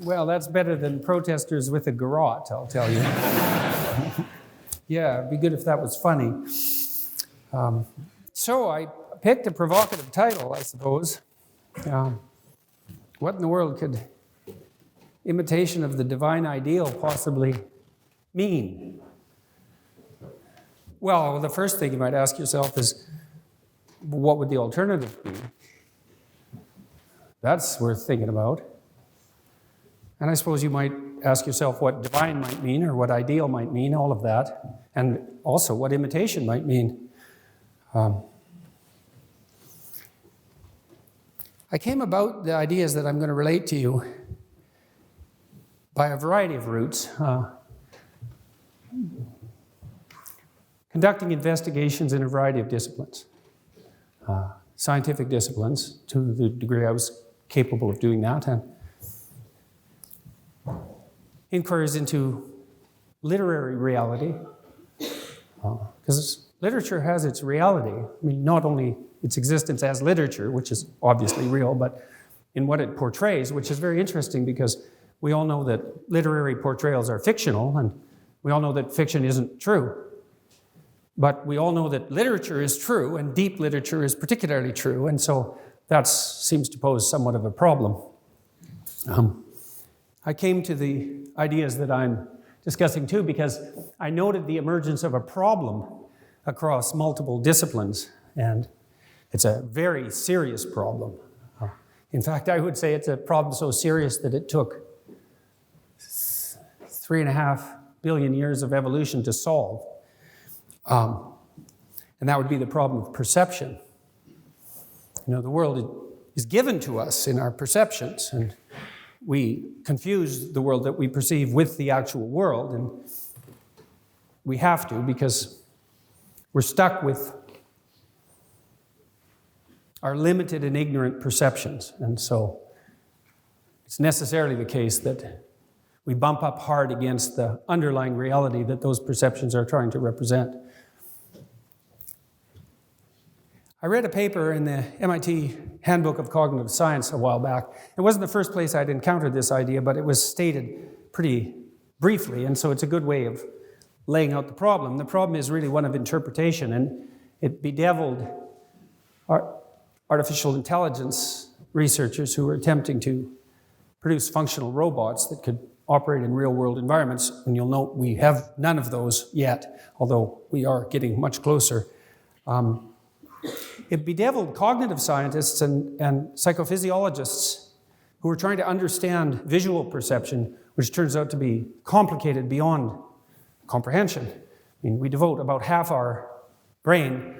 Well, that's better than protesters with a garrote, I'll tell you. Yeah, it'd be good if that was funny. So I picked a provocative title, I suppose. What in the world could imitation of the divine ideal possibly mean? Well, the first thing you might ask yourself is, what would the alternative be? That's worth thinking about. And I suppose you might ask yourself what divine might mean, or what ideal might mean, all of that, and also what imitation might mean. I came about the ideas that I'm going to relate to you by a variety of routes. Conducting investigations in a variety of disciplines. Scientific disciplines, to the degree I was capable of doing that, and inquiries into literary reality, because literature has its reality. I mean, not only its existence as literature, which is obviously real, but in what it portrays, which is very interesting because we all know that literary portrayals are fictional, and we all know that fiction isn't true. But we all know that literature is true, and deep literature is particularly true, and so that seems to pose somewhat of a problem. I came to the ideas that I'm discussing too because I noted the emergence of a problem across multiple disciplines, and it's a very serious problem. In fact, I would say it's a problem so serious that it took 3.5 billion years of evolution to solve. And that would be the problem of perception. You know, the world is given to us in our perceptions, and we confuse the world that we perceive with the actual world, and we have to because we're stuck with our limited and ignorant perceptions. And so it's necessarily the case that we bump up hard against the underlying reality that those perceptions are trying to represent. I read a paper in the MIT Handbook of Cognitive Science a while back. It wasn't the first place I'd encountered this idea, but it was stated pretty briefly, and so it's a good way of laying out the problem. The problem is really one of interpretation, and it bedeviled artificial intelligence researchers who were attempting to produce functional robots that could operate in real-world environments. And you'll note we have none of those yet, although we are getting much closer. It bedeviled cognitive scientists and psychophysiologists who were trying to understand visual perception, which turns out to be complicated beyond comprehension. I mean, we devote about half our brain,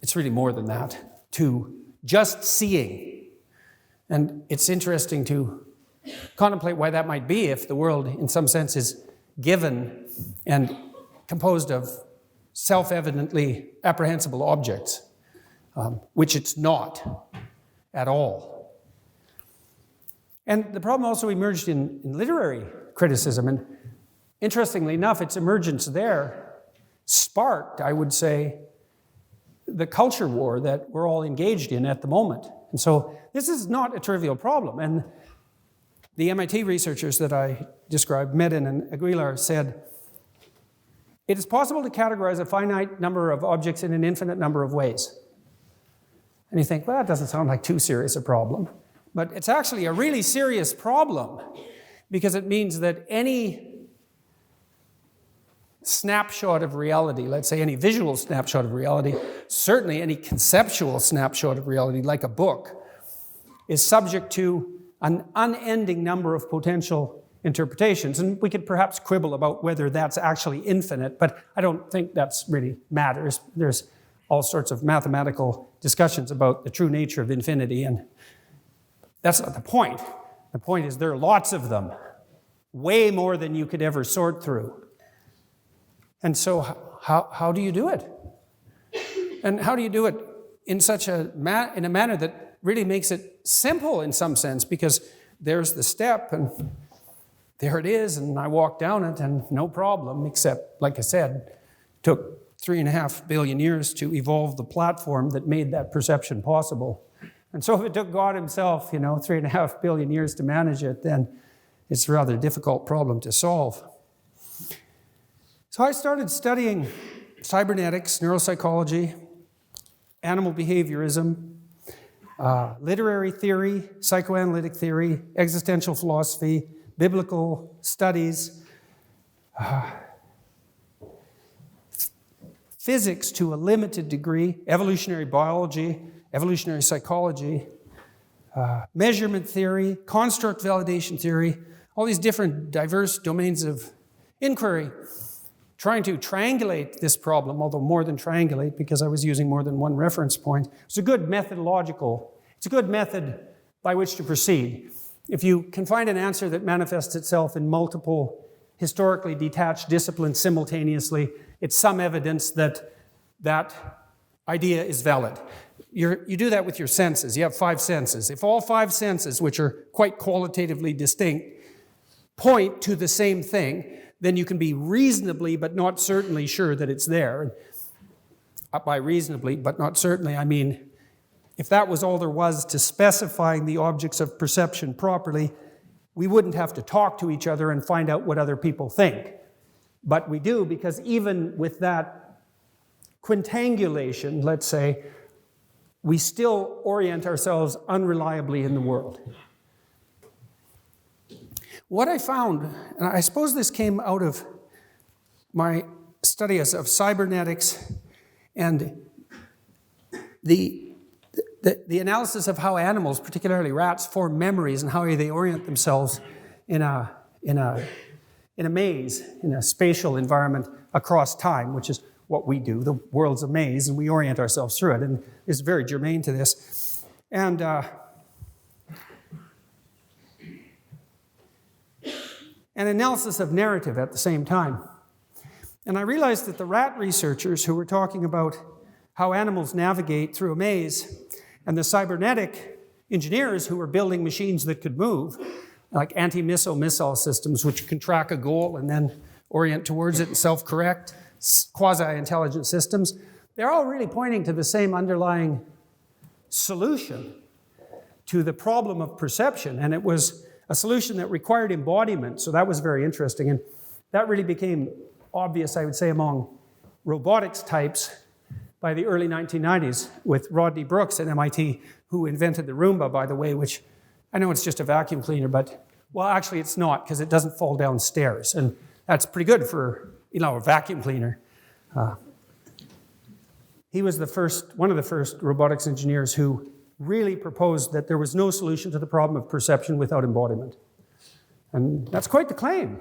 it's really more than that, to just seeing. And it's interesting to contemplate why that might be if the world, in some sense, is given and composed of self-evidently apprehensible objects. Which it's not at all. And the problem also emerged in literary criticism, and interestingly enough, its emergence there sparked, I would say, the culture war that we're all engaged in at the moment. And so this is not a trivial problem. And the MIT researchers that I described, Medin and Aguilar, said, it is possible to categorize a finite number of objects in an infinite number of ways. And you think, well, that doesn't sound like too serious a problem. But it's actually a really serious problem because it means that any snapshot of reality, let's say any visual snapshot of reality, certainly any conceptual snapshot of reality, like a book, is subject to an unending number of potential interpretations. And we could perhaps quibble about whether that's actually infinite, but I don't think that's really matters. There's all sorts of mathematical discussions about the true nature of infinity, and that's not the point. The point is there are lots of them, way more than you could ever sort through. And so how do you do it? And how do you do it in such in a manner that really makes it simple in some sense? Because there's the step, and there it is, and I walk down it, and no problem, except, like I said, it took 3.5 billion years to evolve the platform that made that perception possible. And so if it took God himself, 3.5 billion years to manage it, then it's a rather difficult problem to solve. So I started studying cybernetics, neuropsychology, animal behaviorism, literary theory, psychoanalytic theory, existential philosophy, biblical studies, physics to a limited degree, evolutionary biology, evolutionary psychology, measurement theory, construct validation theory, all these different diverse domains of inquiry, trying to triangulate this problem, although more than triangulate because I was using more than one reference point. It's a good method by which to proceed. If you can find an answer that manifests itself in multiple historically detached disciplines simultaneously, it's some evidence that that idea is valid. You do that with your senses. You have 5 senses. If all 5 senses, which are quite qualitatively distinct, point to the same thing, then you can be reasonably but not certainly sure that it's there. By reasonably but not certainly, I mean, if that was all there was to specifying the objects of perception properly, we wouldn't have to talk to each other and find out what other people think. But we do, because even with that quintangulation, let's say, we still orient ourselves unreliably in the world. What I found, and I suppose this came out of my studies of cybernetics and the analysis of how animals, particularly rats, form memories and how they orient themselves in a maze, in a spatial environment across time, which is what we do. The world's a maze, and we orient ourselves through it, and it's very germane to this. And an analysis of narrative at the same time. And I realized that the rat researchers who were talking about how animals navigate through a maze, and the cybernetic engineers who were building machines that could move, like anti-missile missile systems, which can track a goal and then orient towards it and self-correct, quasi-intelligent systems, they're all really pointing to the same underlying solution to the problem of perception. And it was a solution that required embodiment, so that was very interesting. And that really became obvious, I would say, among robotics types by the early 1990s with Rodney Brooks at MIT, who invented the Roomba, by the way, which I know it's just a vacuum cleaner, but, well, actually it's not, because it doesn't fall downstairs. And that's pretty good for, a vacuum cleaner. He was one of the first robotics engineers who really proposed that there was no solution to the problem of perception without embodiment. And that's quite the claim,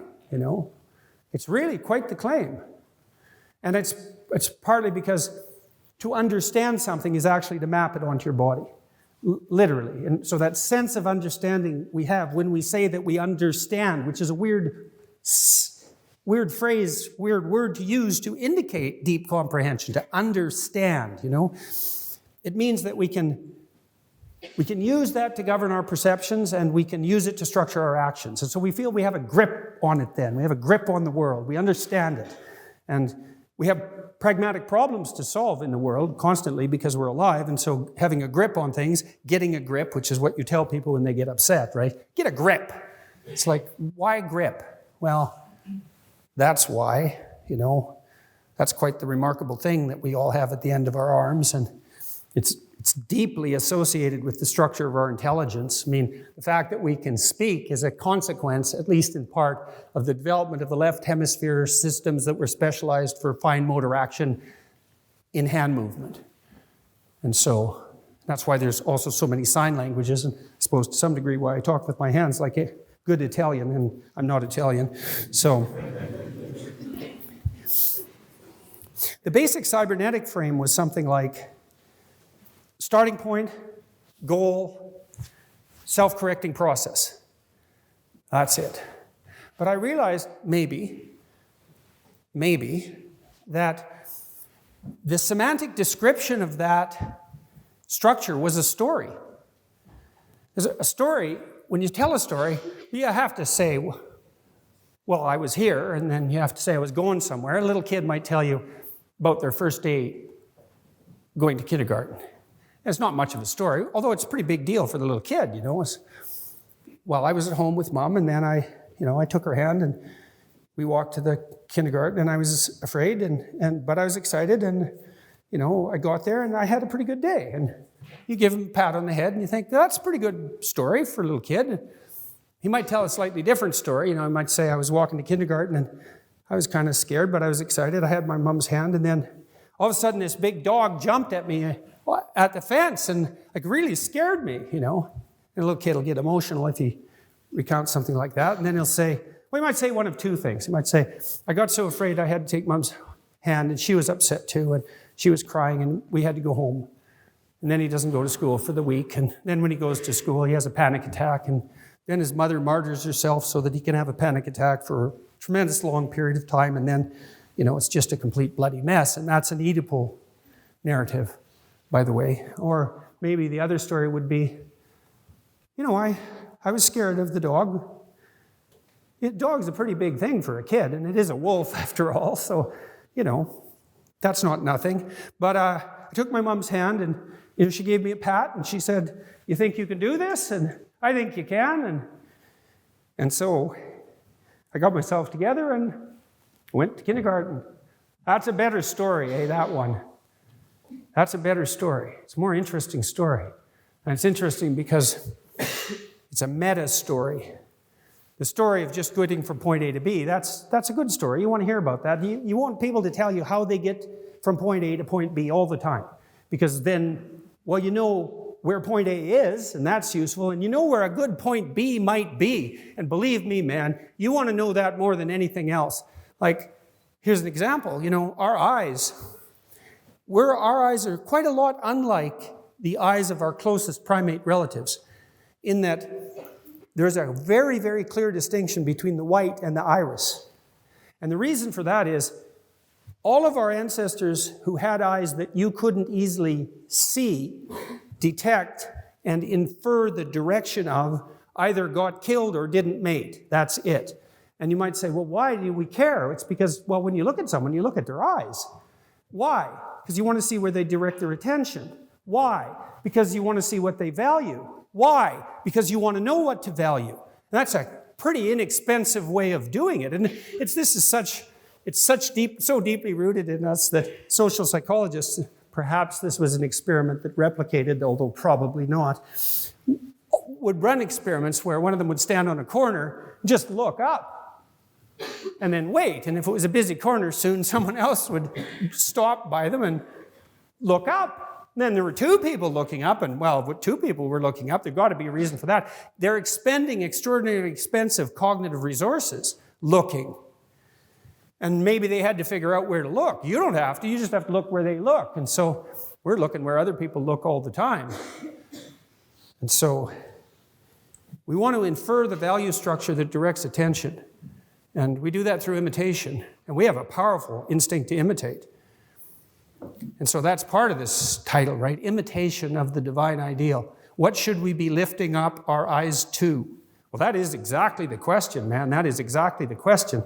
It's really quite the claim. And it's partly because to understand something is actually to map it onto your body, literally. And so that sense of understanding we have when we say that we understand, which is a weird phrase, weird word to use to indicate deep comprehension, to understand, It means that we can use that to govern our perceptions, and we can use it to structure our actions. And so we feel we have a grip on it then. We have a grip on the world. We understand it. And we have pragmatic problems to solve in the world constantly because we're alive. And so having a grip on things, getting a grip, which is what you tell people when they get upset, right? Get a grip. It's like, why grip? Well, that's why, That's quite the remarkable thing that we all have at the end of our arms. And it's deeply associated with the structure of our intelligence. I mean, the fact that we can speak is a consequence, at least in part, of the development of the left hemisphere systems that were specialized for fine motor action in hand movement. And so that's why there's also so many sign languages, and I suppose to some degree why I talk with my hands like a good Italian, and I'm not Italian. So the basic cybernetic frame was something like starting point, goal, self-correcting process. That's it. But I realized maybe, that the semantic description of that structure was a story. There's a story, when you tell a story, you have to say, well, I was here, and then you have to say I was going somewhere. A little kid might tell you about their first day going to kindergarten. It's not much of a story, although it's a pretty big deal for the little kid, well, I was at home with Mom, and then I took her hand, and we walked to the kindergarten, and I was afraid, but I was excited, and, I got there, and I had a pretty good day. And you give him a pat on the head, and you think, that's a pretty good story for a little kid. He might tell a slightly different story. He might say, I was walking to kindergarten, and I was kind of scared, but I was excited. I had my mom's hand, and then all of a sudden, this big dog jumped at me at the fence, and really scared me, And a little kid will get emotional if he recounts something like that, and then he'll say, well, he might say one of two things. He might say, I got so afraid I had to take Mom's hand, and she was upset too, and she was crying, and we had to go home. And then he doesn't go to school for the week, and then when he goes to school, he has a panic attack, and then his mother martyrs herself so that he can have a panic attack for a tremendous long period of time, and then, it's just a complete bloody mess, and that's an Oedipal narrative, by the way. Or maybe the other story would be, I was scared of the dog. Dog's a pretty big thing for a kid, and it is a wolf after all, so, that's not nothing. But I took my mom's hand, and she gave me a pat, and she said, you think you can do this? And I think you can. And so I got myself together and went to kindergarten. That's a better story, that one. That's a better story. It's a more interesting story. And it's interesting because it's a meta story. The story of just getting from point A to B, that's a good story. You want to hear about that. You want people to tell you how they get from point A to point B all the time. Because then, well, you know where point A is, and that's useful, and you know where a good point B might be. And believe me, man, you want to know that more than anything else. Like, here's an example. Our eyes are quite a lot unlike the eyes of our closest primate relatives, in that there's a very, very clear distinction between the white and the iris. And the reason for that is all of our ancestors who had eyes that you couldn't easily see, detect, and infer the direction of either got killed or didn't mate. That's it. And you might say, well, why do we care? It's because, well, when you look at someone, you look at their eyes. Why? Because you want to see where they direct their attention. Why? Because you want to see what they value. Why? Because you want to know what to value. And that's a pretty inexpensive way of doing it. And it's so deeply rooted in us that social psychologists, perhaps this was an experiment that replicated, although probably not, would run experiments where one of them would stand on a corner and just look up and then wait. And if it was a busy corner, soon someone else would stop by them and look up. And then there were two people looking up, and well, two people were looking up. There's got to be a reason for that. They're expending extraordinarily expensive cognitive resources looking. And maybe they had to figure out where to look. You don't have to. You just have to look where they look. And so we're looking where other people look all the time. And so we want to infer the value structure that directs attention. And we do that through imitation. And we have a powerful instinct to imitate. And so that's part of this title, right? Imitation of the divine ideal. What should we be lifting up our eyes to? Well, that is exactly the question, man. That is exactly the question.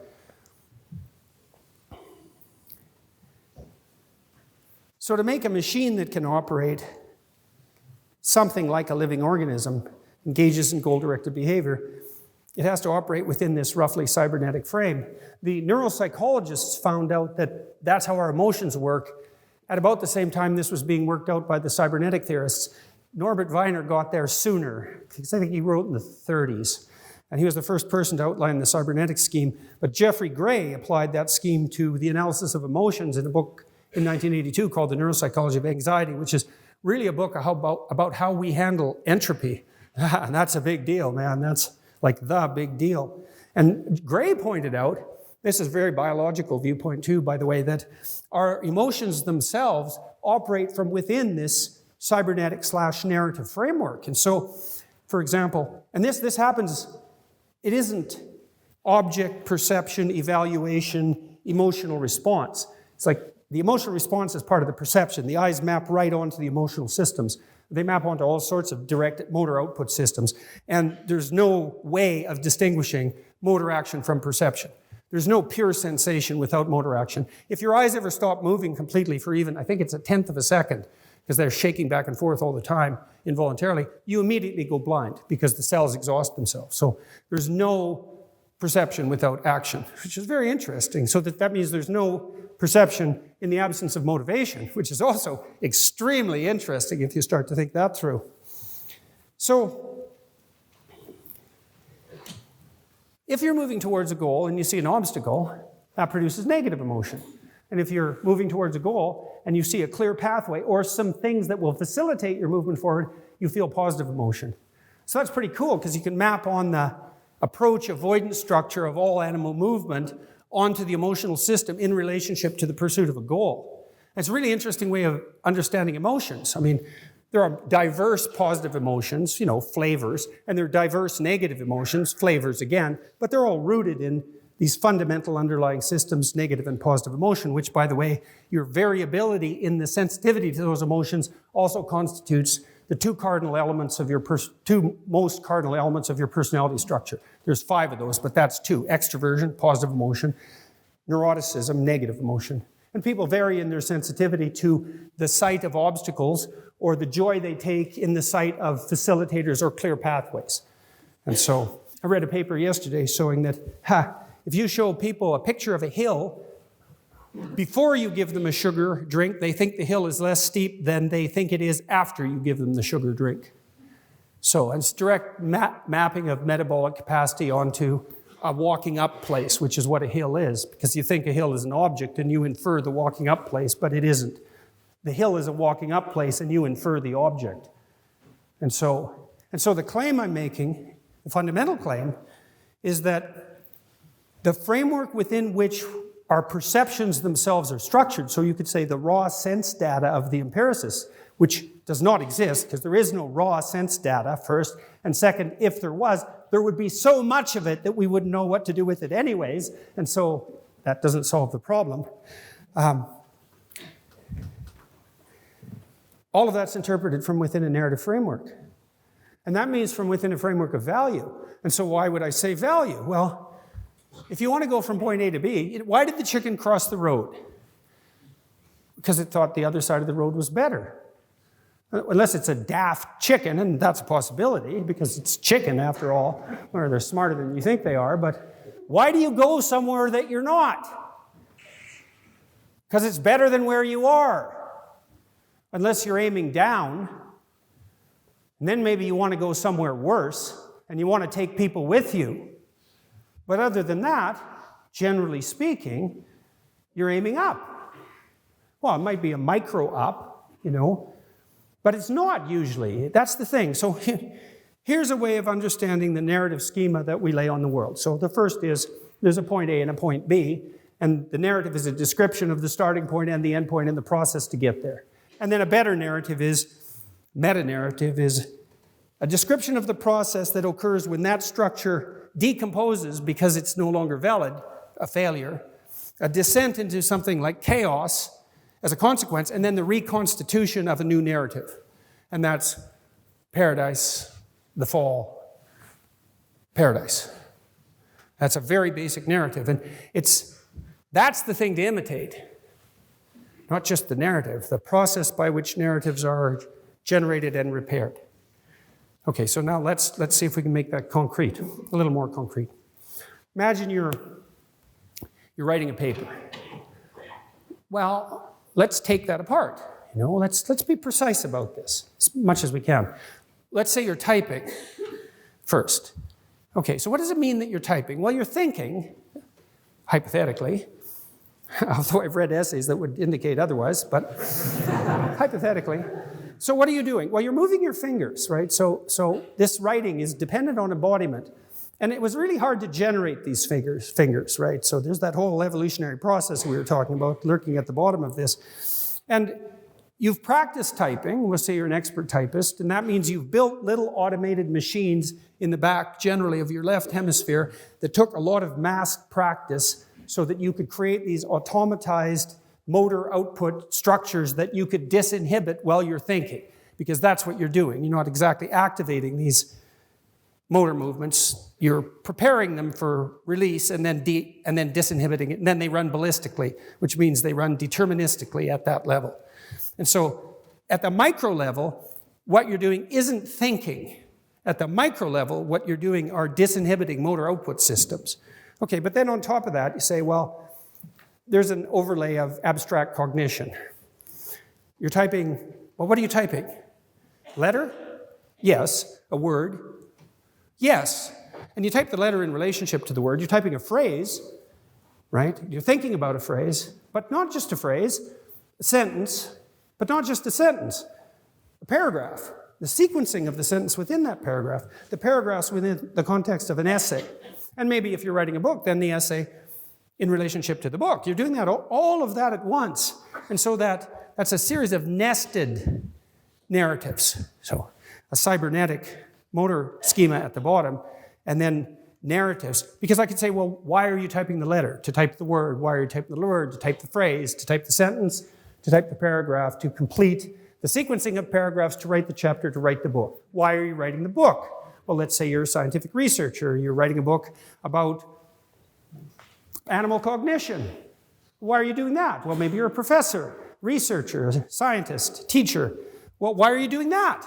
So to make a machine that can operate something like a living organism, engages in goal-directed behavior, it has to operate within this roughly cybernetic frame. The neuropsychologists found out that that's how our emotions work. At about the same time this was being worked out by the cybernetic theorists, Norbert Wiener got there sooner, because I think he wrote in the 30s. And he was the first person to outline the cybernetic scheme. But Jeffrey Gray applied that scheme to the analysis of emotions in a book in 1982 called The Neuropsychology of Anxiety, which is really a book about how we handle entropy. And that's a big deal, man. That's like the big deal. And Gray pointed out, this is a very biological viewpoint too, by the way, that our emotions themselves operate from within this cybernetic/narrative framework. And so, for example, and this happens, it isn't object, perception, evaluation, emotional response. It's like the emotional response is part of the perception. The eyes map right onto the emotional systems. They map onto all sorts of direct motor output systems. And there's no way of distinguishing motor action from perception. There's no pure sensation without motor action. If your eyes ever stop moving completely for even, I think it's 1/10 of a second, because they're shaking back and forth all the time involuntarily, you immediately go blind because the cells exhaust themselves. So there's no perception without action, which is very interesting. So that means there's no perception in the absence of motivation, which is also extremely interesting if you start to think that through. So if you're moving towards a goal and you see an obstacle, that produces negative emotion. And if you're moving towards a goal and you see a clear pathway or some things that will facilitate your movement forward, you feel positive emotion. So that's pretty cool because you can map on the approach avoidance structure of all animal movement onto the emotional system in relationship to the pursuit of a goal. It's a really interesting way of understanding emotions. I mean, there are diverse positive emotions, flavors, and there are diverse negative emotions, flavors again, but they're all rooted in these fundamental underlying systems, negative and positive emotion, which, by the way, your variability in the sensitivity to those emotions also constitutes the two most cardinal elements of your personality structure. There's 5 of those, but that's 2. Extroversion, positive emotion. Neuroticism, negative emotion. And people vary in their sensitivity to the sight of obstacles or the joy they take in the sight of facilitators or clear pathways. And so I read a paper yesterday showing that, if you show people a picture of a hill, before you give them a sugar drink, they think the hill is less steep than they think it is after you give them the sugar drink. So it's direct mapping of metabolic capacity onto a walking up place, which is what a hill is, because you think a hill is an object and you infer the walking up place, but it isn't. The hill is a walking up place and you infer the object. And so the claim I'm making, the fundamental claim, is that the framework within which our perceptions themselves are structured, so you could say the raw sense data of the empiricist, which does not exist because there is no raw sense data, first, and second, if there was, there would be so much of it that we wouldn't know what to do with it anyways, and so that doesn't solve the problem. All of that's interpreted from within a narrative framework. And that means from within a framework of value. And so why would I say value? Well, if you want to go from point A to B, why did the chicken cross the road? Because it thought the other side of the road was better. Unless it's a daft chicken, and that's a possibility, because it's chicken after all, or they're smarter than you think they are, but why do you go somewhere that you're not? Because it's better than where you are. Unless you're aiming down, and then maybe you want to go somewhere worse, and you want to take people with you. But other than that, generally speaking, you're aiming up. Well, it might be a micro up, but it's not usually. That's the thing. So here's a way of understanding the narrative schema that we lay on the world. So the first is there's a point A and a point B, and the narrative is a description of the starting point and the end point and the process to get there. And then a better narrative meta-narrative is a description of the process that occurs when that structure decomposes because it's no longer valid, a failure, a descent into something like chaos as a consequence, and then the reconstitution of a new narrative. And that's paradise, the fall, paradise. That's a very basic narrative. And that's the thing to imitate. Not just the narrative, the process by which narratives are generated and repaired. Okay, so now let's see if we can make that concrete, a little more concrete. Imagine you're writing a paper. Well, let's take that apart. Let's be precise about this as much as we can. Let's say you're typing first. Okay, so what does it mean that you're typing? Well, you're thinking, hypothetically, although I've read essays that would indicate otherwise, but hypothetically. So what are you doing? Well, you're moving your fingers, right? So this writing is dependent on embodiment. And it was really hard to generate these fingers, right? So there's that whole evolutionary process we were talking about lurking at the bottom of this. And you've practiced typing. Let's say you're an expert typist, and that means you've built little automated machines in the back, generally of your left hemisphere, that took a lot of massed practice so that you could create these automatized motor output structures that you could disinhibit while you're thinking, because that's what you're doing. You're not exactly activating these motor movements. You're preparing them for release and then disinhibiting it, and then they run ballistically, which means they run deterministically at that level. And so at the micro level, what you're doing isn't thinking. At the micro level, what you're doing are disinhibiting motor output systems. Okay, but then on top of that, you say, well, there's an overlay of abstract cognition. You're typing, well, what are you typing? Letter? Yes. A word? Yes. And you type the letter in relationship to the word. You're typing a phrase, right? You're thinking about a phrase, but not just a phrase, a sentence, but not just a sentence, a paragraph, the sequencing of the sentence within that paragraph, the paragraphs within the context of an essay. And maybe if you're writing a book, then the essay in relationship to the book. You're doing that, all of that at once. And so that's a series of nested narratives. So a cybernetic motor schema at the bottom, and then narratives. Because I could say, well, why are you typing the letter? To type the word. Why are you typing the word? To type the phrase, to type the sentence, to type the paragraph, to complete the sequencing of paragraphs, to write the chapter, to write the book. Why are you writing the book? Well, let's say you're a scientific researcher. You're writing a book about animal cognition. Why are you doing that? Well, maybe you're a professor, researcher, scientist, teacher. Well, why are you doing that?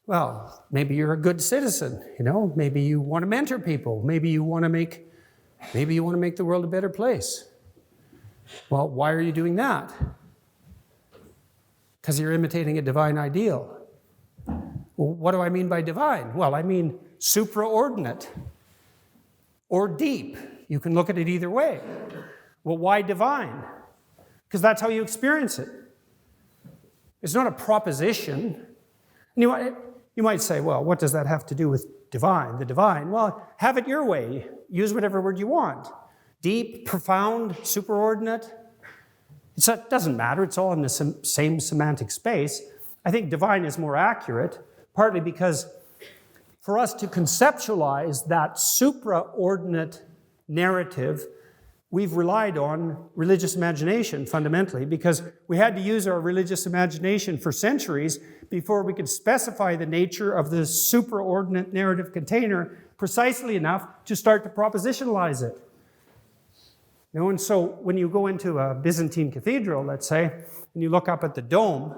Well, maybe you're a good citizen, Maybe you want to mentor people. Maybe you want to make the world a better place. Well, why are you doing that? Because you're imitating a divine ideal. Well, what do I mean by divine? Well, I mean supraordinate or deep. You can look at it either way. Well, why divine? Because that's how you experience it. It's not a proposition. You might say, well, what does that have to do with divine? The divine? Well, have it your way. Use whatever word you want. Deep, profound, superordinate. It doesn't matter. It's all in the same semantic space. I think divine is more accurate, partly because for us to conceptualize that supraordinate narrative, we've relied on religious imagination fundamentally, because we had to use our religious imagination for centuries before we could specify the nature of the supraordinate narrative container precisely enough to start to propositionalize it. And so when you go into a Byzantine cathedral, let's say, and you look up at the dome,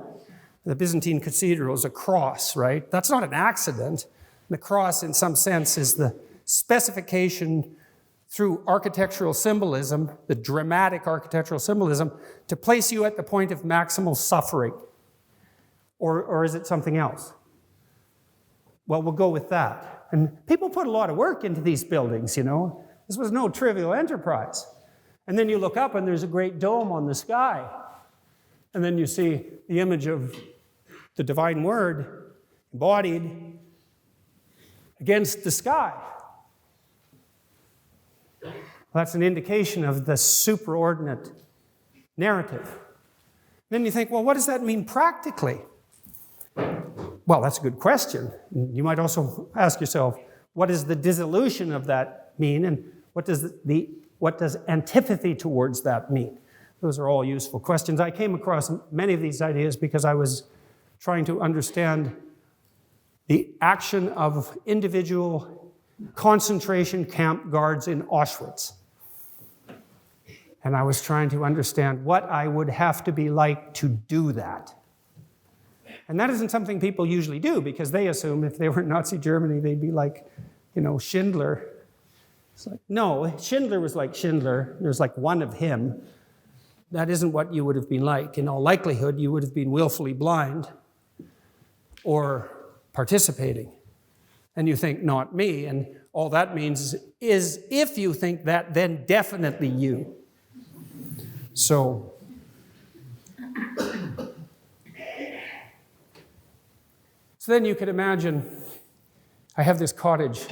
the Byzantine cathedral is a cross, right? That's not an accident. The cross, in some sense, is the specification through architectural symbolism, the dramatic architectural symbolism, to place you at the point of maximal suffering. Or is it something else? Well, we'll go with that. And people put a lot of work into these buildings, This was no trivial enterprise. And then you look up and there's a great dome on the sky. And then you see the image of the divine word embodied against the sky. That's an indication of the superordinate narrative. Then you think, well, what does that mean practically? Well, that's a good question. You might also ask yourself, what does the dissolution of that mean, and what does antipathy towards that mean? Those are all useful questions. I came across many of these ideas because I was trying to understand the action of individual concentration camp guards in Auschwitz. And I was trying to understand what I would have to be like to do that. And that isn't something people usually do, because they assume if they were in Nazi Germany, they'd be like, Schindler. It's like, no, Schindler was like Schindler. There's like one of him. That isn't what you would have been like. In all likelihood, you would have been willfully blind or participating. And you think, not me. And all that means is if you think that, then definitely you. So then you could imagine, I have this cottage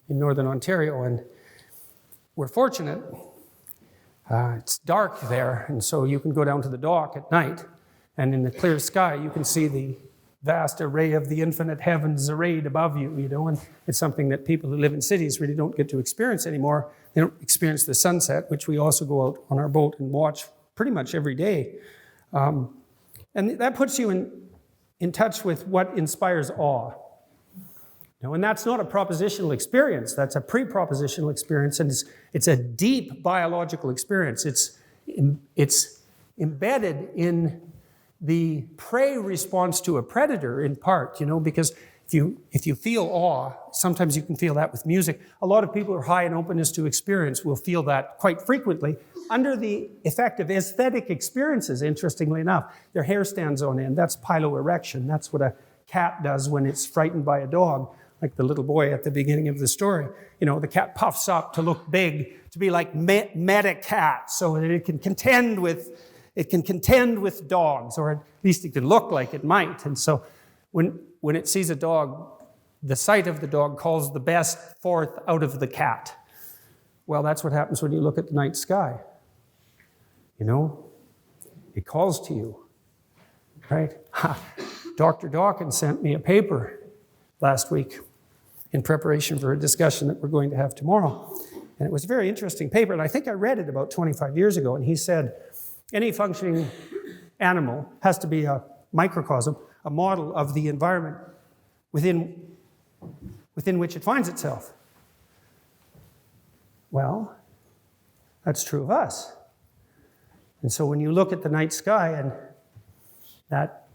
in northern Ontario, and we're fortunate. It's dark there, and so you can go down to the dock at night, and in the clear sky, you can see the vast array of the infinite heavens arrayed above you, and it's something that people who live in cities really don't get to experience anymore. They don't experience the sunset, which we also go out on our boat and watch pretty much every day. And that puts you in touch with what inspires awe. And that's not a propositional experience. That's a pre-propositional experience, and it's a deep biological experience. It's embedded in the prey responds to a predator in part, because if you feel awe, sometimes you can feel that with music. A lot of people who are high in openness to experience will feel that quite frequently under the effect of aesthetic experiences, interestingly enough. Their hair stands on end. That's piloerection. That's what a cat does when it's frightened by a dog, like the little boy at the beginning of the story. The cat puffs up to look big, to be like meta cat, so that it can contend with dogs, or at least it can look like it might. And so when it sees a dog, the sight of the dog calls the best forth out of the cat. Well, that's what happens when you look at the night sky. It calls to you, right? Dr. Dawkins sent me a paper last week in preparation for a discussion that we're going to have tomorrow. And it was a very interesting paper, and I think I read it about 25 years ago, and he said, any functioning animal has to be a microcosm, a model of the environment within which it finds itself. Well, that's true of us. And so when you look at the night sky and that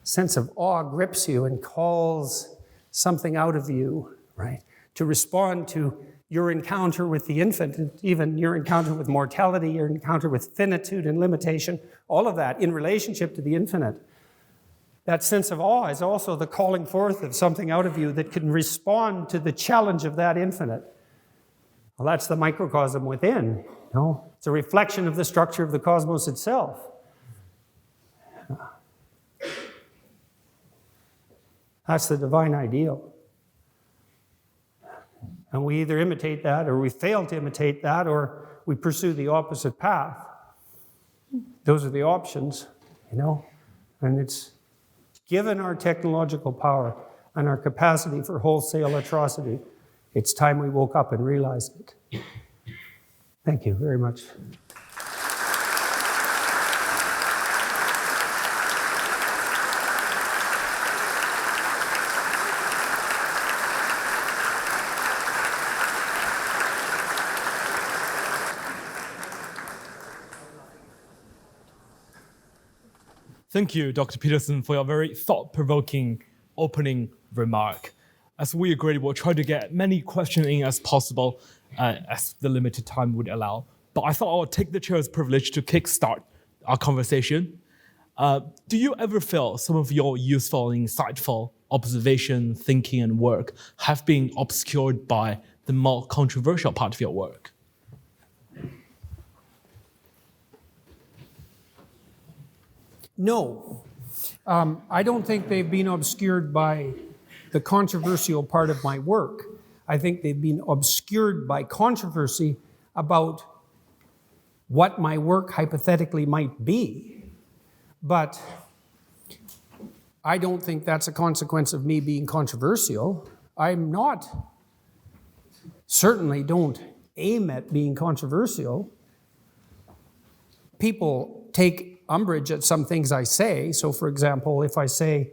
sense of awe grips you and calls something out of you, right, to respond to your encounter with the infinite, even your encounter with mortality, your encounter with finitude and limitation, all of that in relationship to the infinite. That sense of awe is also the calling forth of something out of you that can respond to the challenge of that infinite. Well, that's the microcosm within. It's a reflection of the structure of the cosmos itself. That's the divine ideal. And we either imitate that, or we fail to imitate that, or we pursue the opposite path. Those are the options, And it's given our technological power and our capacity for wholesale atrocity, it's time we woke up and realized it. Thank you very much. Thank you, Dr. Peterson, for your very thought-provoking opening remark. As we agreed, we'll try to get many questions in as possible as the limited time would allow. But I thought I would take the chair's privilege to kickstart our conversation. Do you ever feel some of your useful and insightful observation, thinking, and work have been obscured by the more controversial part of your work? No. I don't think they've been obscured by the controversial part of my work. I think they've been obscured by controversy about what my work hypothetically might be. But I don't think that's a consequence of me being controversial. Certainly don't aim at being controversial. People take umbrage at some things I say. So, for example, if I say,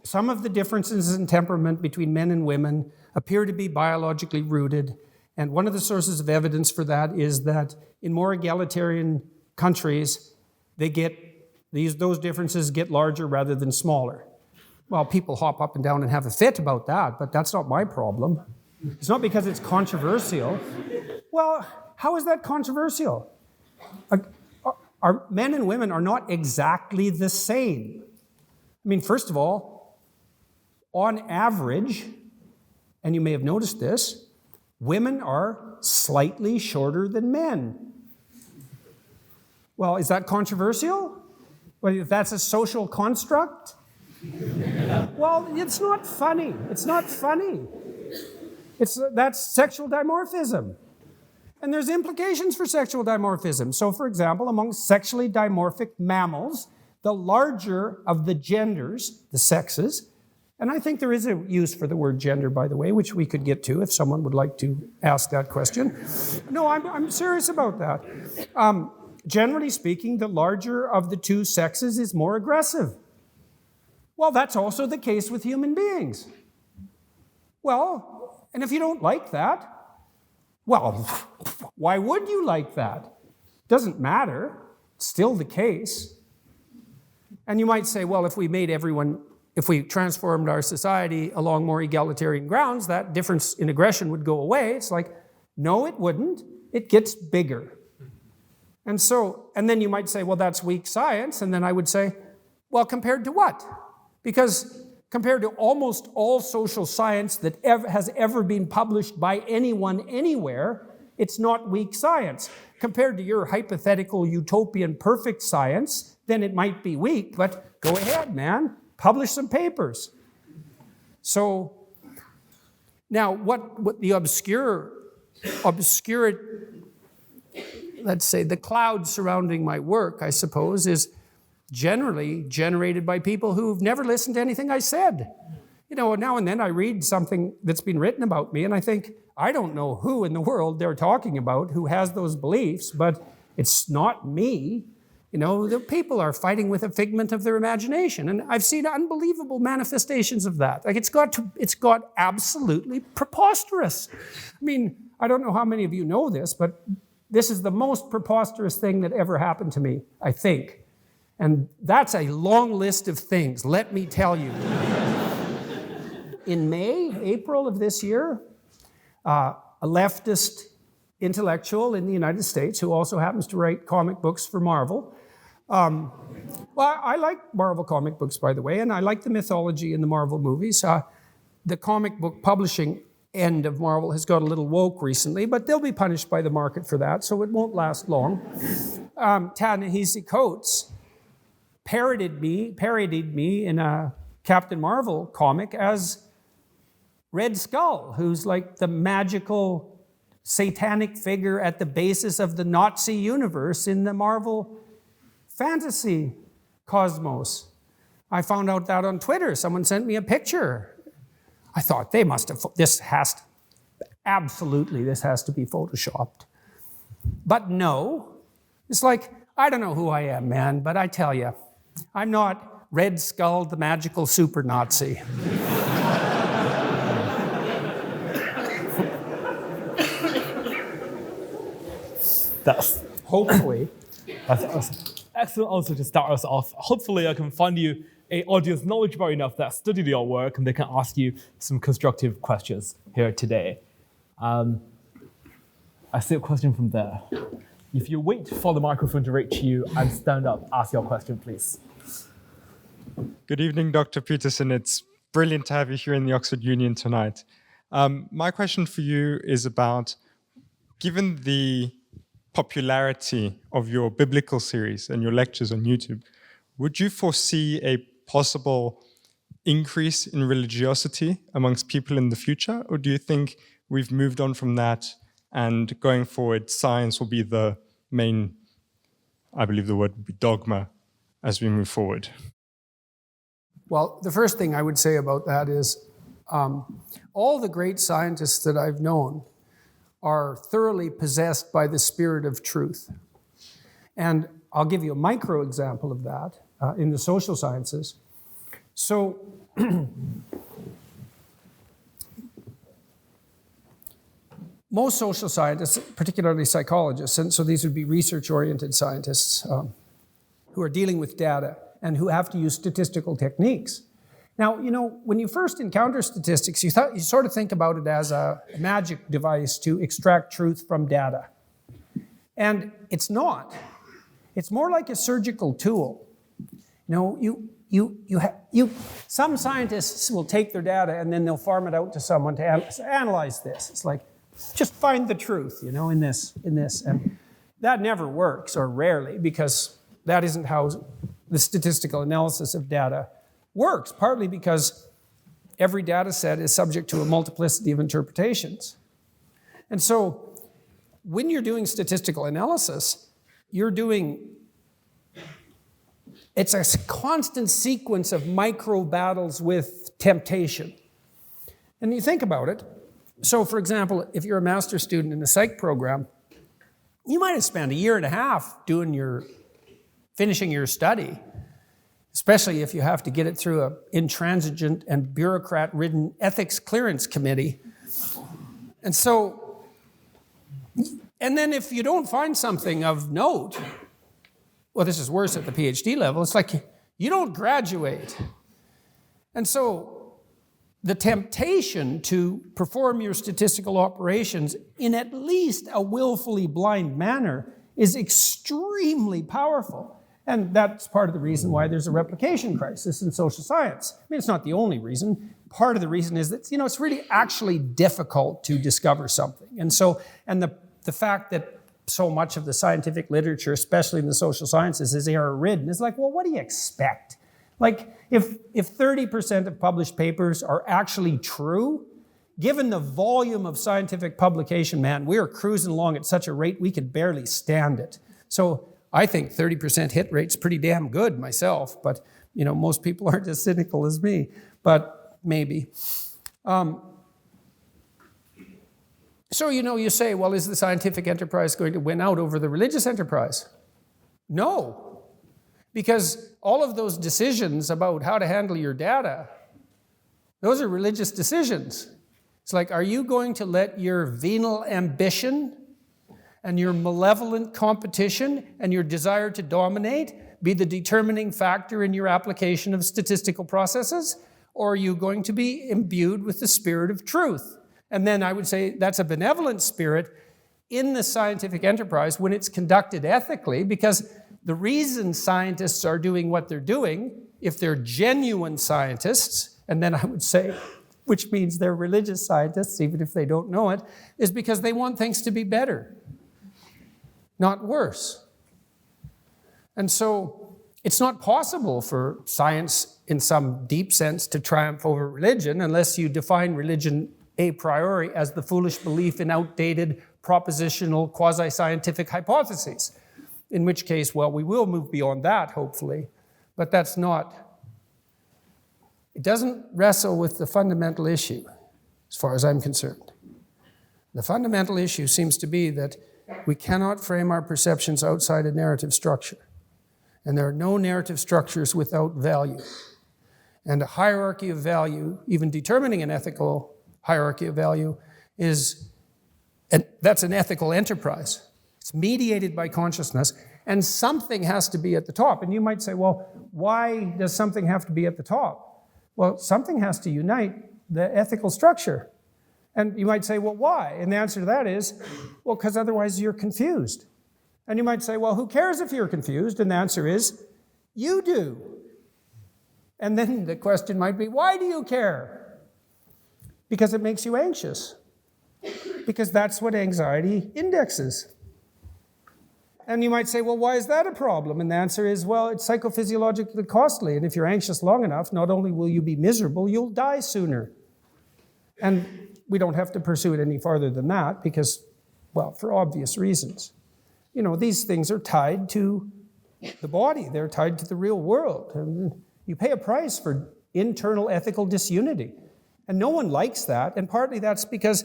some of the differences in temperament between men and women appear to be biologically rooted, and one of the sources of evidence for that is that in more egalitarian countries, those differences get larger rather than smaller. Well, people hop up and down and have a fit about that, but that's not my problem. It's not because it's controversial. Well, how is that controversial? Our men and women are not exactly the same. I mean, first of all, on average, and you may have noticed this, women are slightly shorter than men. Well, is that controversial? Well, if that's a social construct? Well, it's not funny. It's not funny. That's sexual dimorphism. And there's implications for sexual dimorphism. So, for example, among sexually dimorphic mammals, the larger of the genders, the sexes, and I think there is a use for the word gender, by the way, which we could get to if someone would like to ask that question. No, I'm serious about that. Generally speaking, the larger of the two sexes is more aggressive. Well, that's also the case with human beings. Well, and if you don't like that, well, why would you like that? Doesn't matter. It's still the case. And you might say, well, if we transformed our society along more egalitarian grounds, that difference in aggression would go away. It's like, no, it wouldn't. It gets bigger. And then you might say, well, that's weak science. And then I would say, well, compared to what? Because compared to almost all social science that has ever been published by anyone anywhere, it's not weak science. Compared to your hypothetical utopian perfect science, then it might be weak, but go ahead, man. Publish some papers. So now what the obscure, let's say the cloud surrounding my work, I suppose, is generally generated by people who've never listened to anything I said. Now and then I read something that's been written about me and I think, I don't know who in the world they're talking about who has those beliefs, but it's not me. The people are fighting with a figment of their imagination. And I've seen unbelievable manifestations of that. Like it's got absolutely preposterous. I mean, I don't know how many of you know this, but this is the most preposterous thing that ever happened to me, I think. And that's a long list of things, let me tell you. In April of this year, a leftist intellectual in the United States who also happens to write comic books for Marvel. Well, I like Marvel comic books, by the way, and I like the mythology in the Marvel movies. The comic book publishing end of Marvel has got a little woke recently, but they'll be punished by the market for that, so it won't last long. Ta-Nehisi Coates parodied me in a Captain Marvel comic as Red Skull, who's like the magical satanic figure at the basis of the Nazi universe in the Marvel fantasy cosmos. I found out that on Twitter. Someone sent me a picture. I thought this has to be photoshopped. But no, it's like, I don't know who I am, man, but I tell you, I'm not Red Skull, the magical super Nazi. Hopefully. That's excellent answer to start us off. Hopefully I can find you an audience knowledgeable enough that studied your work and they can ask you some constructive questions here today. I see a question from there. If you wait for the microphone to reach you and stand up, ask your question, please. Good evening, Dr. Peterson. It's brilliant to have you here in the Oxford Union tonight. My question for you is about, given the popularity of your biblical series and your lectures on YouTube, would you foresee a possible increase in religiosity amongst people in the future? Or do you think we've moved on from that and going forward, science will be the main, I believe the word would be dogma, as we move forward? Well, the first thing I would say about that is all the great scientists that I've known are thoroughly possessed by the spirit of truth. And I'll give you a micro example of that in the social sciences. So most social scientists, particularly psychologists, and so these would be research-oriented scientists who are dealing with data and who have to use statistical techniques. Now, when you first encounter statistics, you sort of think about it as a magic device to extract truth from data. And it's not. It's more like a surgical tool. Some scientists will take their data and then they'll farm it out to someone to analyze this. It's like, just find the truth, in this. And that never works, or rarely, because that isn't how the statistical analysis of data works, partly because every data set is subject to a multiplicity of interpretations. And so when you're doing statistical analysis, it's a constant sequence of micro battles with temptation. And you think about it. So for example, if you're a master's student in a psych program, you might have spent a year and a half finishing your study, especially if you have to get it through an intransigent and bureaucrat-ridden ethics clearance committee. And then if you don't find something of note, well, this is worse at the PhD level, it's like You don't graduate. And so the temptation to perform your statistical operations in at least a willfully blind manner is extremely powerful. And that's part of the reason why there's a replication crisis in social science. I mean, it's not the only reason. Part of the reason is that, it's really actually difficult to discover something. And the fact that so much of the scientific literature, especially in the social sciences, is error-ridden, is like, well, what do you expect? Like, if 30% of published papers are actually true, given the volume of scientific publication, man, we're cruising along at such a rate we could barely stand it. So I think 30% hit rate's pretty damn good myself, but most people aren't as cynical as me, but maybe. So you say, well, is the scientific enterprise going to win out over the religious enterprise? No. Because all of those decisions about how to handle your data, those are religious decisions. It's like, are you going to let your venal ambition and your malevolent competition and your desire to dominate be the determining factor in your application of statistical processes? Or are you going to be imbued with the spirit of truth? And then I would say that's a benevolent spirit in the scientific enterprise when it's conducted ethically, because the reason scientists are doing what they're doing, if they're genuine scientists, and then I would say, which means they're religious scientists, even if they don't know it, is because they want things to be better, not worse. And so it's not possible for science in some deep sense to triumph over religion unless you define religion a priori as the foolish belief in outdated propositional quasi-scientific hypotheses. In which case, well, we will move beyond that, hopefully, but it doesn't wrestle with the fundamental issue, as far as I'm concerned. The fundamental issue seems to be that we cannot frame our perceptions outside a narrative structure. And there are no narrative structures without value. And a hierarchy of value, even determining an ethical hierarchy of value, that's an ethical enterprise. It's mediated by consciousness, and something has to be at the top. And you might say, well, why does something have to be at the top? Well, something has to unite the ethical structure. And you might say, well, why? And the answer to that is, well, because otherwise you're confused. And you might say, well, who cares if you're confused? And the answer is, you do. And then the question might be, why do you care? Because it makes you anxious. Because that's what anxiety indexes. And you might say, well, why is that a problem? And the answer is, well, it's psychophysiologically costly. And if you're anxious long enough, not only will you be miserable, you'll die sooner. And we don't have to pursue it any farther than that because, well, for obvious reasons. These things are tied to the body. They're tied to the real world. And you pay a price for internal ethical disunity. And no one likes that. And partly that's because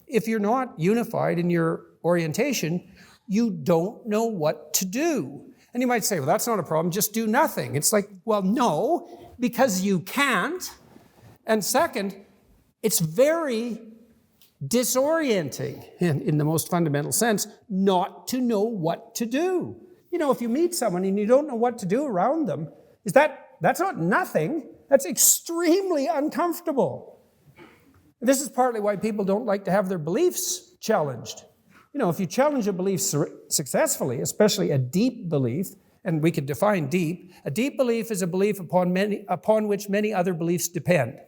if you're not unified in your orientation, you don't know what to do. And you might say, well, that's not a problem, just do nothing. It's like, well, no, because you can't. And second, it's very disorienting, in the most fundamental sense, not to know what to do. If you meet someone and you don't know what to do around them, that's not nothing, that's extremely uncomfortable. This is partly why people don't like to have their beliefs challenged. If you challenge a belief successfully, especially a deep belief, and we can define deep, a deep belief is a belief upon which many other beliefs depend.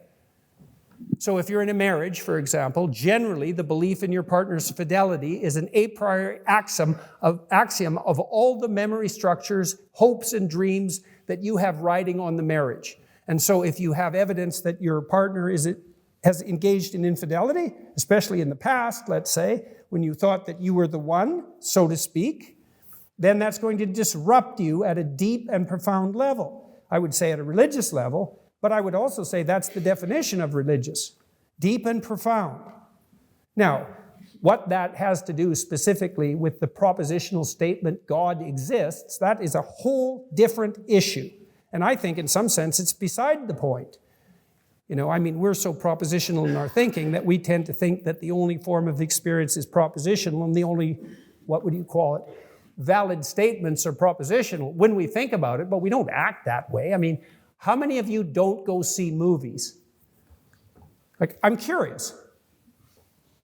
So if you're in a marriage, for example, generally the belief in your partner's fidelity is an a priori axiom of all the memory structures, hopes, and dreams that you have riding on the marriage. And so if you have evidence that your partner has engaged in infidelity, especially in the past, let's say, when you thought that you were the one, so to speak, then that's going to disrupt you at a deep and profound level. I would say at a religious level, but I would also say that's the definition of religious, deep and profound. Now, what that has to do specifically with the propositional statement, God exists, that is a whole different issue. And I think in some sense it's beside the point. We're so propositional in our thinking that we tend to think that the only form of experience is propositional and the only, what would you call it, valid statements or propositional when we think about it, but we don't act that way. I mean, how many of you don't go see movies? Like, I'm curious.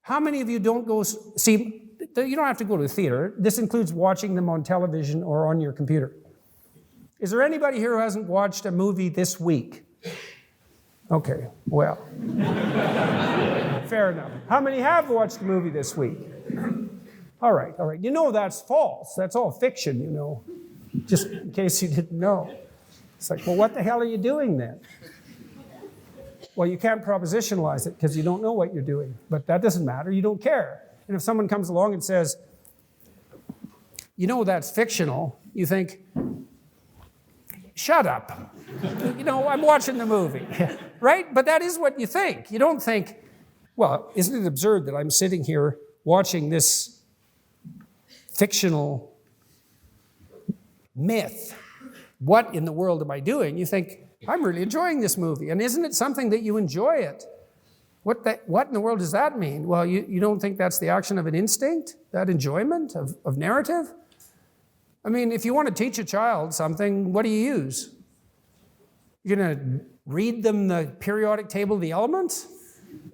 How many of you don't go see, you don't have to go to the theater. This includes watching them on television or on your computer. Is there anybody here who hasn't watched a movie this week? Okay, well, fair enough. How many have watched a movie this week? All right. You know that's false. That's all fiction, you know, just in case you didn't know. It's like, well, what the hell are you doing then? Well, you can't propositionalize it because you don't know what you're doing, but that doesn't matter. You don't care. And if someone comes along and says, you know that's fictional, you think, shut up. You know, I'm watching the movie, right? But that is what you think. You don't think, well, isn't it absurd that I'm sitting here watching this fictional myth? What in the world am I doing? You think, I'm really enjoying this movie. And isn't it something that you enjoy it? What in the world does that mean? Well, you don't think that's the action of an instinct? That enjoyment of narrative? I mean, if you want to teach a child something, what do you use? You're going to read them the periodic table of the elements?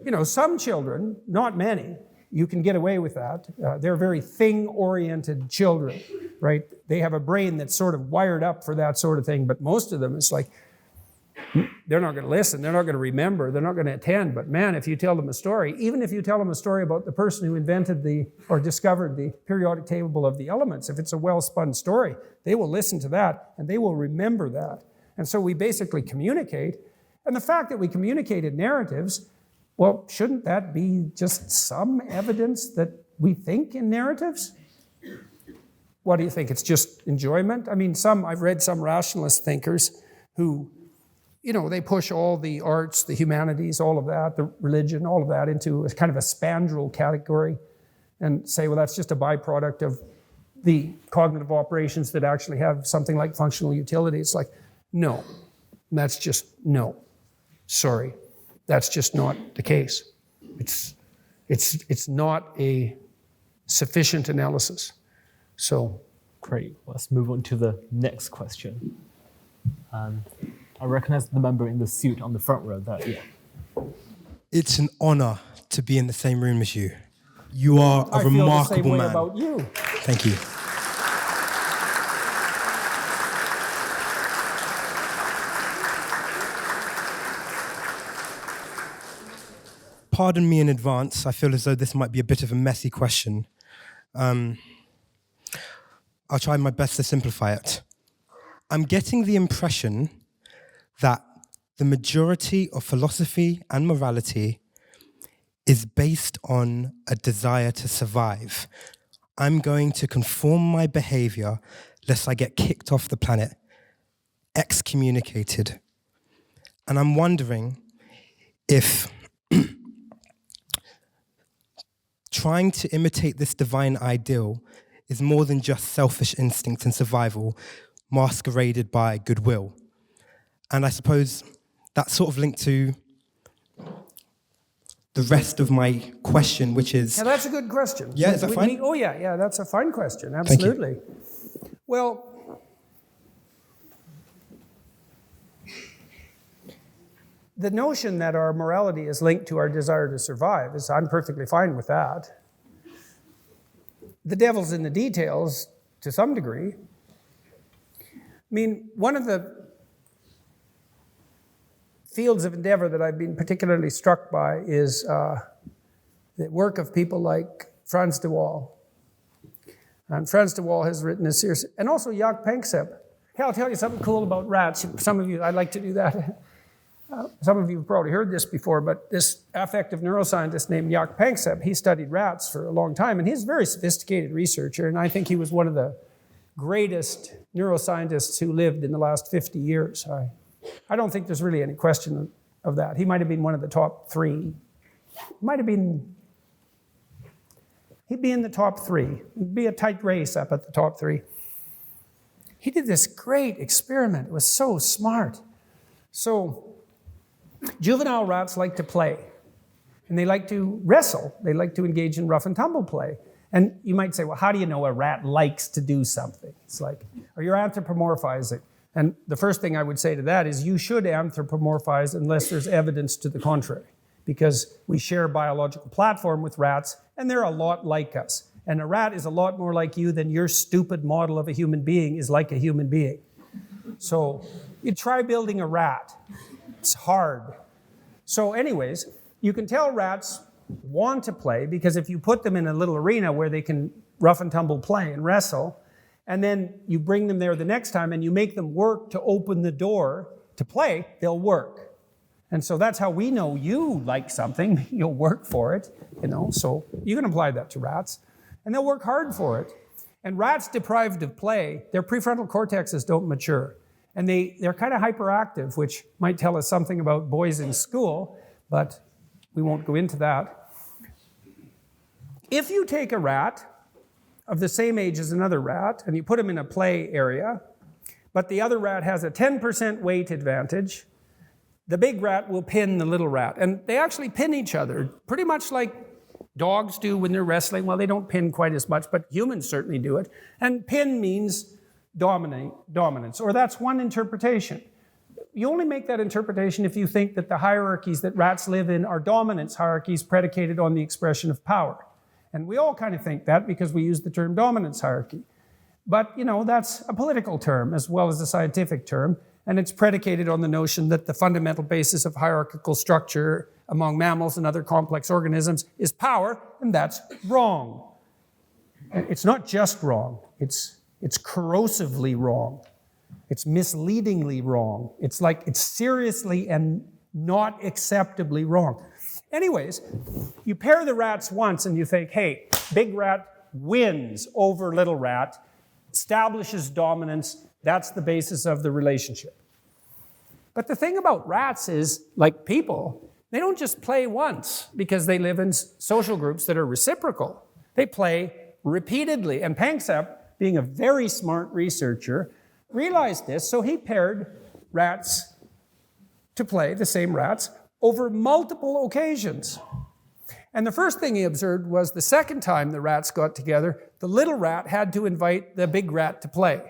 You know, some children, not many, you can get away with that. They're very thing-oriented children, right? They have a brain that's sort of wired up for that sort of thing, but most of them, it's like, they're not going to listen, they're not going to remember, they're not going to attend. But man, if you tell them a story, even if you tell them a story about the person who invented or discovered the periodic table of the elements, if it's a well-spun story, they will listen to that and they will remember that. And so we basically communicate. And the fact that we communicate in narratives, well, shouldn't that be just some evidence that we think in narratives? What do you think? It's just enjoyment? I mean, I've read some rationalist thinkers who, you know, they push all the arts, the humanities, all of that, the religion, all of that into a kind of a spandrel category and say, well, that's just a byproduct of the cognitive operations that actually have something like functional utility. It's like, no, that's just, no, sorry. That's just not the case. It's not a sufficient analysis. So. Great, let's move on to the next question. I recognize the member in the suit on the front row there. Yeah. It's an honor to be in the same room as you. You are a remarkable man. I feel the same way about you. Thank you. Pardon me in advance. I feel as though this might be a bit of a messy question. I'll try my best to simplify it. I'm getting the impression that the majority of philosophy and morality is based on a desire to survive. I'm going to conform my behavior lest I get kicked off the planet, excommunicated. And I'm wondering if trying to imitate this divine ideal is more than just selfish instinct and survival masqueraded by goodwill. And I suppose that's sort of linked to the rest of my question, which is... Now that's a good question. Yeah, is that fine? Yeah, that's a fine question, absolutely. Well, the notion that our morality is linked to our desire to survive I'm perfectly fine with that. The devil's in the details to some degree. I mean, one of the fields of endeavor that I've been particularly struck by is the work of people like Frans de Waal. And Frans de Waal has written a series, and also Jaak Panksepp. Hey, I'll tell you something cool about rats. Some of you, I'd like to do that. Some of you have probably heard this before, but this affective neuroscientist named Jaak Panksepp, he studied rats for a long time, and he's a very sophisticated researcher, and I think he was one of the greatest neuroscientists who lived in the last 50 years. I don't think there's really any question of that. He might have been one of the top three. He'd be in the top three. It'd be a tight race up at the top three. He did this great experiment. It was so smart. So, juvenile rats like to play, and they like to wrestle. They like to engage in rough and tumble play. And you might say, well, how do you know a rat likes to do something? It's like, or you're anthropomorphizing. And the first thing I would say to that is you should anthropomorphize unless there's evidence to the contrary, because we share a biological platform with rats, and they're a lot like us. And a rat is a lot more like you than your stupid model of a human being is like a human being. So you try building a rat. It's hard. So anyways, you can tell rats want to play because if you put them in a little arena where they can rough and tumble play and wrestle, and then you bring them there the next time and you make them work to open the door to play, they'll work. And so that's how we know you like something. You'll work for it, so you can apply that to rats. And they'll work hard for it. And rats deprived of play, their prefrontal cortexes don't mature. And they're kind of hyperactive, which might tell us something about boys in school, but we won't go into that. If you take a rat of the same age as another rat and you put him in a play area, but the other rat has a 10% weight advantage, the big rat will pin the little rat. And they actually pin each other, pretty much like dogs do when they're wrestling. Well, they don't pin quite as much, but humans certainly do it. And pin means dominance, or that's one interpretation. You only make that interpretation if you think that the hierarchies that rats live in are dominance hierarchies predicated on the expression of power. And we all kind of think that because we use the term dominance hierarchy. But, that's a political term as well as a scientific term, and it's predicated on the notion that the fundamental basis of hierarchical structure among mammals and other complex organisms is power, and that's wrong. It's not just wrong, it's corrosively wrong. It's misleadingly wrong. It's seriously and not acceptably wrong. Anyways, you pair the rats once and you think, hey, big rat wins over little rat, establishes dominance, that's the basis of the relationship. But the thing about rats is, like people, they don't just play once because they live in social groups that are reciprocal. They play repeatedly. And Panksepp, being a very smart researcher, realized this, so he paired rats to play, the same rats, over multiple occasions. And the first thing he observed was the second time the rats got together, the little rat had to invite the big rat to play.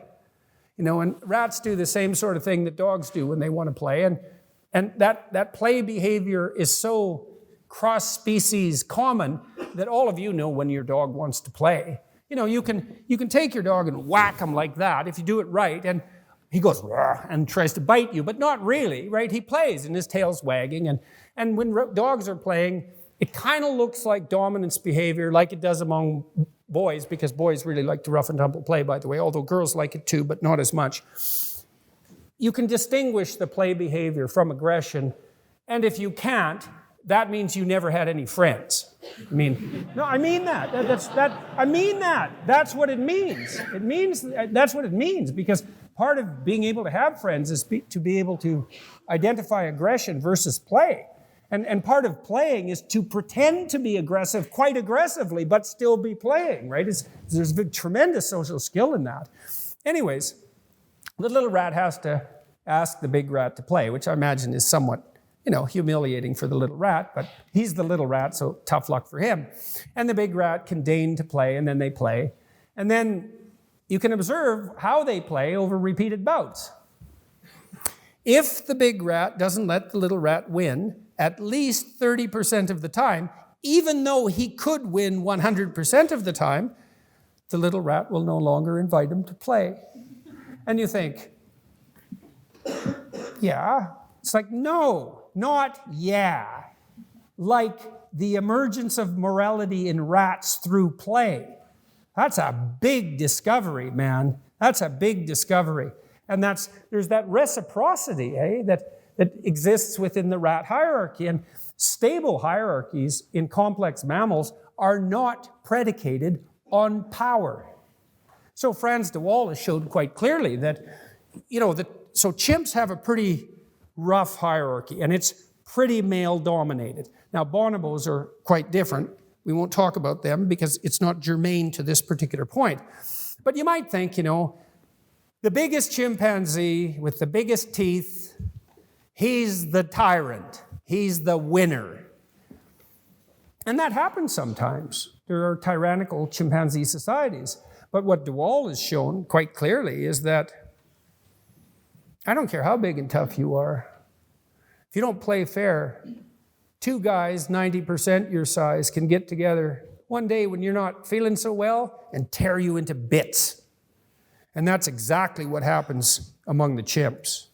And rats do the same sort of thing that dogs do when they want to play. And that play behavior is so cross-species common that all of you know when your dog wants to play. You can take your dog and whack him like that if you do it right, and he goes and tries to bite you, but not really, right? He plays and his tail's wagging. And when dogs are playing, it kind of looks like dominance behavior like it does among boys, because boys really like to rough and tumble play, by the way, although girls like it too, but not as much. You can distinguish the play behavior from aggression, and if you can't, that means you never had any friends. I mean that. That's what it means. That's what it means, because part of being able to have friends is to be able to identify aggression versus play. And part of playing is to pretend to be aggressive quite aggressively, but still be playing, right? There's a tremendous social skill in that. Anyways, the little rat has to ask the big rat to play, which I imagine is somewhat humiliating for the little rat, but he's the little rat, so tough luck for him. And the big rat can deign to play, and then they play. And then you can observe how they play over repeated bouts. If the big rat doesn't let the little rat win at least 30% of the time, even though he could win 100% of the time, the little rat will no longer invite him to play. And you think, yeah. It's like, no, not yeah. Like the emergence of morality in rats through play. That's a big discovery, man. That's a big discovery. And there's that reciprocity, that exists within the rat hierarchy. And stable hierarchies in complex mammals are not predicated on power. So Frans de Waal showed quite clearly that, so chimps have a pretty rough hierarchy, and it's pretty male-dominated. Now, bonobos are quite different. We won't talk about them because it's not germane to this particular point. But you might think, the biggest chimpanzee with the biggest teeth, he's the tyrant. He's the winner. And that happens sometimes. there are tyrannical chimpanzee societies. But what Dewall has shown quite clearly is that I don't care how big and tough you are, if you don't play fair, two guys 90% your size can get together one day when you're not feeling so well and tear you into bits. And that's exactly what happens among the chimps.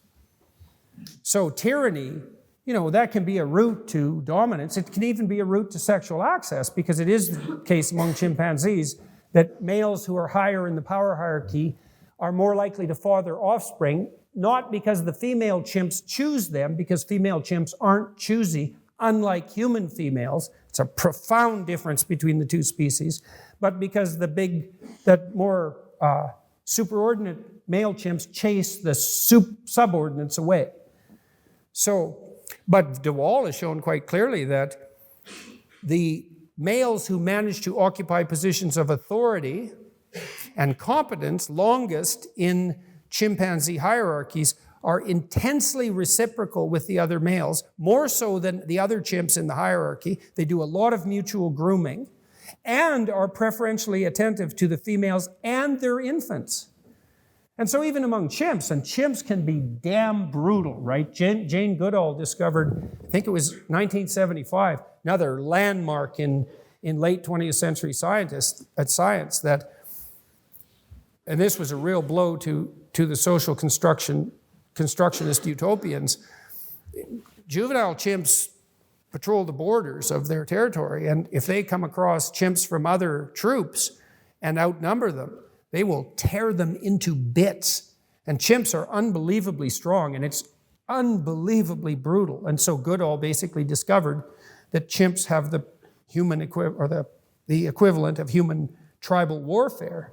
So tyranny, that can be a route to dominance. It can even be a route to sexual access, because it is the case among chimpanzees that males who are higher in the power hierarchy are more likely to father offspring, not because the female chimps choose them, because female chimps aren't choosy, unlike human females. It's a profound difference between the two species, but because that more superordinate male chimps chase the subordinates away. But Dewall has shown quite clearly that the males who manage to occupy positions of authority and competence longest in chimpanzee hierarchies are intensely reciprocal with the other males, more so than the other chimps in the hierarchy. They do a lot of mutual grooming and are preferentially attentive to the females and their infants. And so even among chimps, and chimps can be damn brutal, right? Jane Goodall discovered, I think it was 1975, another landmark in late 20th century science, that, and this was a real blow to the social constructionist utopians. Juvenile chimps patrol the borders of their territory, and if they come across chimps from other troops and outnumber them, they will tear them into bits. And chimps are unbelievably strong, and it's unbelievably brutal. And so Goodall basically discovered that chimps have the human the equivalent of human tribal warfare.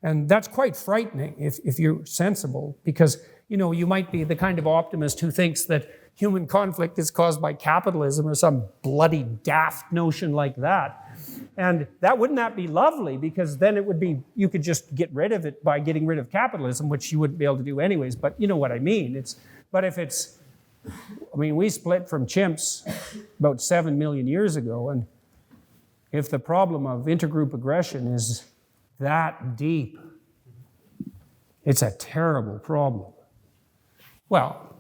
And that's quite frightening if you're sensible, because you might be the kind of optimist who thinks that human conflict is caused by capitalism or some bloody daft notion like that. And wouldn't that be lovely? Because then it would be, you could just get rid of it by getting rid of capitalism, which you wouldn't be able to do anyways. But you know what I mean. We split from chimps about 7 million years ago. And if the problem of intergroup aggression is that deep, it's a terrible problem. Well,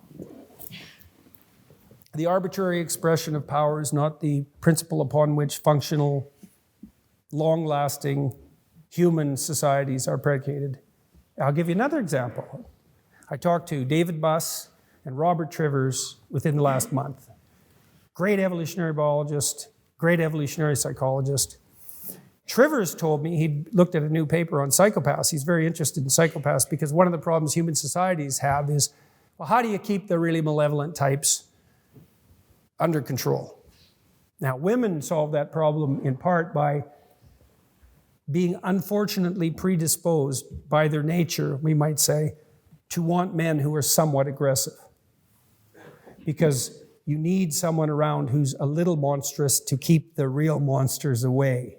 the arbitrary expression of power is not the principle upon which functional, long-lasting human societies are predicated. I'll give you another example. I talked to David Buss and Robert Trivers within the last month. Great evolutionary biologist, great evolutionary psychologist. Trivers told me he'd looked at a new paper on psychopaths. He's very interested in psychopaths because one of the problems human societies have is, well, how do you keep the really malevolent types under control? Now, women solve that problem in part by being unfortunately predisposed by their nature, we might say, to want men who are somewhat aggressive. Because you need someone around who's a little monstrous to keep the real monsters away.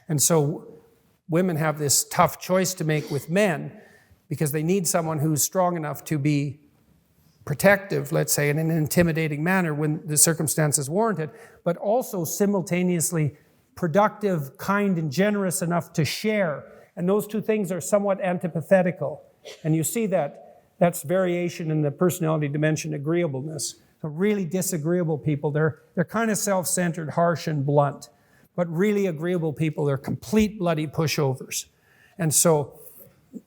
And so women have this tough choice to make with men because they need someone who's strong enough to be protective, let's say, in an intimidating manner when the circumstances warrant it, but also simultaneously productive, kind, and generous enough to share. And those two things are somewhat antithetical. And you see that's variation in the personality dimension, agreeableness. So really disagreeable people, they're kind of self-centered, harsh, and blunt. But really agreeable people, they're complete bloody pushovers. And so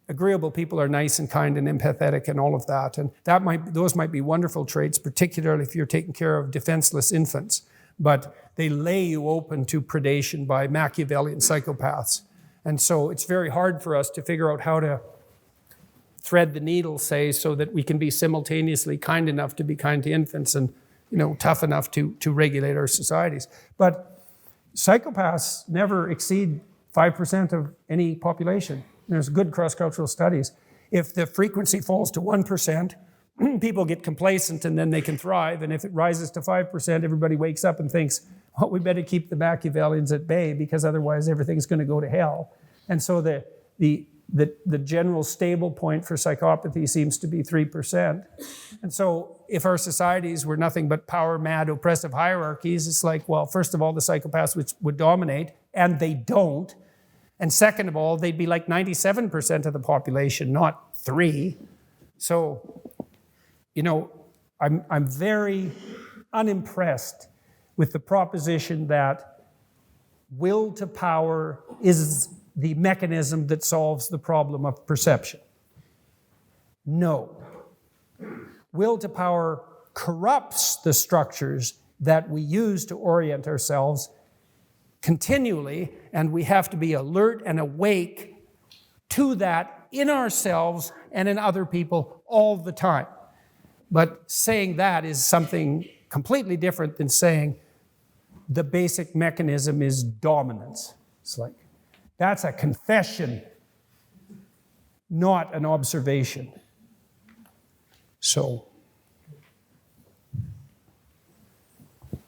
agreeable people are nice and kind and empathetic and all of that. And those might be wonderful traits, particularly if you're taking care of defenseless infants. But they lay you open to predation by Machiavellian psychopaths. And so it's very hard for us to figure out how to thread the needle, say, so that we can be simultaneously kind enough to be kind to infants and tough enough to regulate our societies. But psychopaths never exceed 5% of any population. There's good cross-cultural studies. If the frequency falls to 1%, people get complacent and then they can thrive. And if it rises to 5%, everybody wakes up and thinks, well, we better keep the Machiavellians at bay because otherwise everything's going to go to hell. And so the the general stable point for psychopathy seems to be 3%. And so if our societies were nothing but power-mad, oppressive hierarchies, it's like, well, first of all, the psychopaths would dominate, and they don't. And second of all, they'd be like 97% of the population, not 3. So, you know, I'm very unimpressed with the proposition that will to power is the mechanism that solves the problem of perception. No. Will to power corrupts the structures that we use to orient ourselves continually, and we have to be alert and awake to that in ourselves and in other people all the time. But saying that is something completely different than saying the basic mechanism is dominance. It's like, that's a confession, not an observation. So.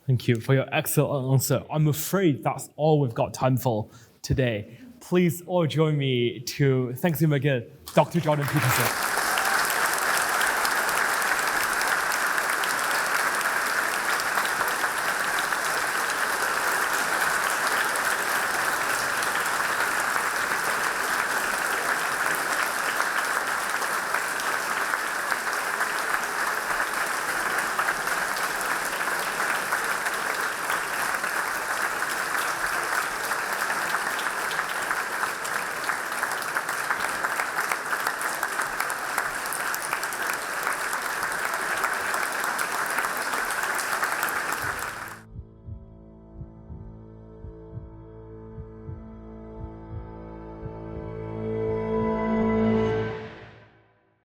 Thank you for your excellent answer. I'm afraid that's all we've got time for today. Please all join me to thank him again, Dr. Jordan Peterson.